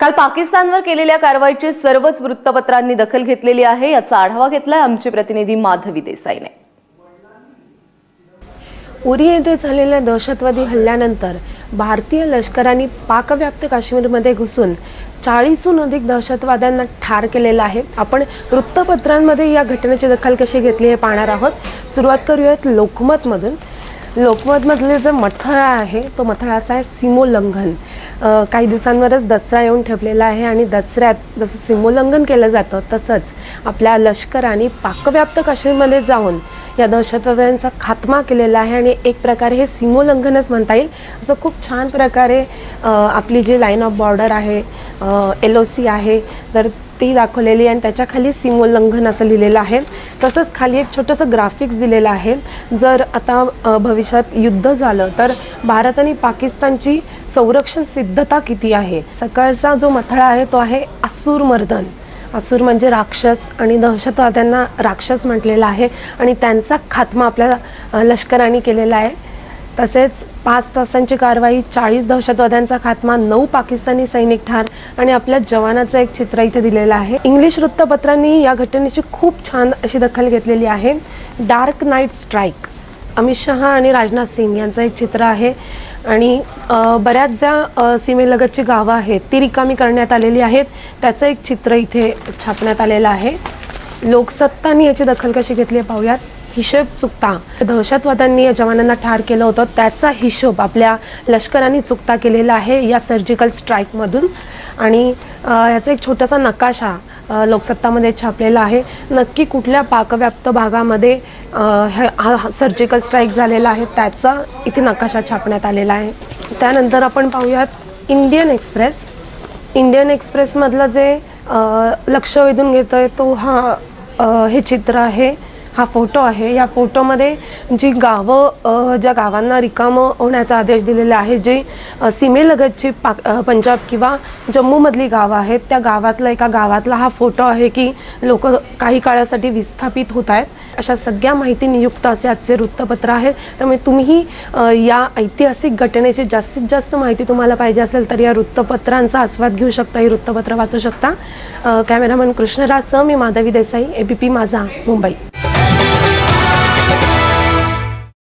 काल पाकिस्तानवर केलेल्या कारवाईची सर्वच वृत्तपत्रांनी दखल घेतलेली आहे। याचा आढावा घेतलाय आमचे प्रतिनिधी माधवी देसाईने। उरी येथे झालेल्या दहशतवादी हल्ल्यानंतर भारतीय लष्कराने पाकव्याप्त काश्मीरमध्ये घुसून 40हून अधिक दहशतवाद्यांना ठार केलेला आहे। आपण वृत्तपत्रांमध्ये या घटनेची दखल कशी घेतली हे पाहणार आहोत। सुरुवात करूयात लोकमतमधून। लोकमतमधले जो मथळा आहे तो मथळा असा आहे, सीमोल्लंघन। काही दिवसांवरच दसरा येऊन ठेपलेला आहे आणि दसऱ्यात जसं सीमोल्लंघन केलं जातं तसंच आपल्या लष्कराने पाकव्याप्त काश्मीरमध्ये जाऊन या दहशतवाद्यांचा खात्मा केलेला आहे आणि एक प्रकारे हे सीमोल्लंघनच म्हणता येईल। असं खूप छान प्रकारे आपली जी लाईन ऑफ बॉर्डर आहे, LOC आहे, तर ती दाखवलेली आणि त्याच्या खाली सीमोल्लंघन असं लिहिलेलं आहे। तसंच खाली एक छोटंसं ग्राफिक्स दिलेलं आहे। जर आता भविष्यात युद्ध झालं तर भारत आणि पाकिस्तानची संरक्षण सिद्धता किती आहे। सकाळचा जो मथळा आहे तो आहे असुर मर्दन। असुर म्हणजे राक्षस आणि दहशतवाद्यांना राक्षस म्हटलेला आहे आणि त्यांचा खात्मा आपल्या लष्कराने केलेला आहे। तसेच 5 तासांची कारवाई, 40 दहशतवाद्यांचा खात्मा, 9 पाकिस्तानी सैनिक ठार आणि आपल्या जवानाचं एक चित्र इथे दिलेलं आहे। इंग्लिश वृत्तपत्रांनी या घटनेची खूप छान अशी दखल घेतलेली आहे। Dark night strike, Amit Shah आणि राजनाथ सिंग यांचं एक चित्र आहे आणि बऱ्याच ज्या सीमेलगतची गावं आहेत ती रिकामी करण्यात आलेली आहेत, त्याचं एक चित्र इथे छापण्यात आलेलं आहे। लोकसत्तानी याची दखल कशी घेतली पाहूयात। हिशोब चुकता, दहशतवाद्यांनी या जवानांना ठार केलं होतं त्याचा हिशोब आपल्या लष्कराने चुकता केलेला आहे या सर्जिकल स्ट्राईकमधून आणि याचा एक छोटासा नकाशा लोकसत्तामध्ये छापलेला आहे। नक्की कुठल्या पाकव्याप्त भागामध्ये सर्जिकल स्ट्राईक झालेला आहे त्याचा इथे नकाशा छापण्यात आलेला आहे। त्यानंतर आपण पाहूयात इंडियन एक्सप्रेस। इंडियन एक्सप्रेसमधलं जे लक्ष वेधून घेतोय तो हे चित्र आहे, हा फोटो आहे। या फोटोमध्ये जी गावं, ज्या गावांना रिकामं होण्याचा आदेश दिलेला आहे, जी सीमेलगतची पंजाब किंवा जम्मूमधली गावं आहेत, त्या गावातला एका गावातला हा फोटो आहे की लोक काही काळासाठी विस्थापित होत आहेत। अशा सगळ्या माहिती नियुक्त असे आजचे वृत्तपत्र आहेत। त्यामुळे तुम्ही या ऐतिहासिक घटनेची जास्तीत जास्त माहिती तुम्हाला पाहिजे असेल तर या वृत्तपत्रांचा आस्वाद घेऊ शकता, ही वृत्तपत्र वाचू शकता। कॅमेरामन कृष्णराज सह मी माधवी देसाई, ABP माझा, मुंबई।